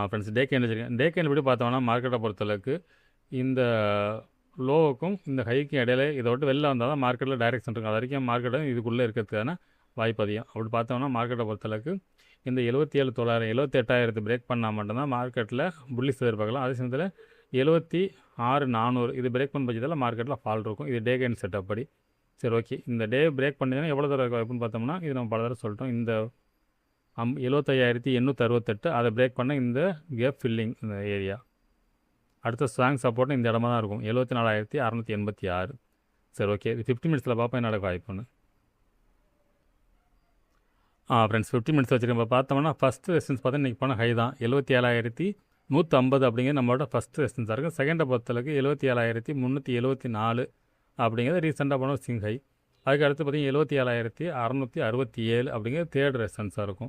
Friends டே candle வச்சுருக்கேன். டே candle எப்படி பார்த்தோம்னா மார்க்கெட்டை பொறுத்தளவுக்கு இந்த லோவுக்கும் இந்த ஹைக்கும் இடையில இதை விட்டு வெளில வந்தால் தான் மார்க்கெட்டில் டைரெக்ஷன் இருக்கும். அது வரைக்கும் மார்க்கெட்டை இதுக்குள்ளே இருக்கிறதுக்கான வாய்ப்பு அதிகம். அப்படி பார்த்தோம்னா மார்க்கெட்டை பொறுத்தளவுக்கு இந்த 77,900 78,000 பிரேக் பண்ணால் மட்டும்தான் மார்க்கெட்டில் புல்லிஷ் எதிர்பார்க்கலாம். அதே சமயத்தில் 76,400 இது பிரேக் பண்ண பட்சத்தில் மார்க்கெட்டில் ஃபால் இருக்கும். இது டே கேண்ட் செட்டப் படி. சரி, ஓகே. இந்த டே பிரேக் பண்ணிங்கன்னா எவ்வளோ தூரம் வாய்ப்புன்னு பார்த்தோம்னா இது நம்ம பல தடவை சொல்லிட்டோம். இந்த 75,868 அதை பிரேக் பண்ண இந்த கேப் ஃபில்லிங் இந்த ஏரியா அடுத்த ஸ்ட்ராங் சப்போர்ட்டும் இந்த இடமா தான் இருக்கும். 74,686. சரி, ஓகே. 50 மினிட்ஸில் பார்ப்போம் என்ன நடக்க வாய்ப்புன்னு. ஃப்ரெண்ட்ஸ் 50 மினிட்ஸ் வச்சுருக்கேன். இப்போ பார்த்தோம்னா ஃபஸ்ட்டு ரெசிஸ்டன்ஸ் பார்த்தா இன்றைக்கி போன ஹை தான் 77,150 அப்படிங்கிறது நம்மளோட ஃபஸ்ட்டு ரெசிஸ்டன்ஸாக இருக்குது. செகண்டை பொறுத்தளவுக்கு 77,374 அப்படிங்கிறது ரீசெண்டாக போன சிங் ஹை. அதுக்கு அடுத்து பார்த்தீங்கன்னா 77,667 அப்படிங்கிறது தேர்ட் ரெசிஸ்டன்ஸாக இருக்கும்.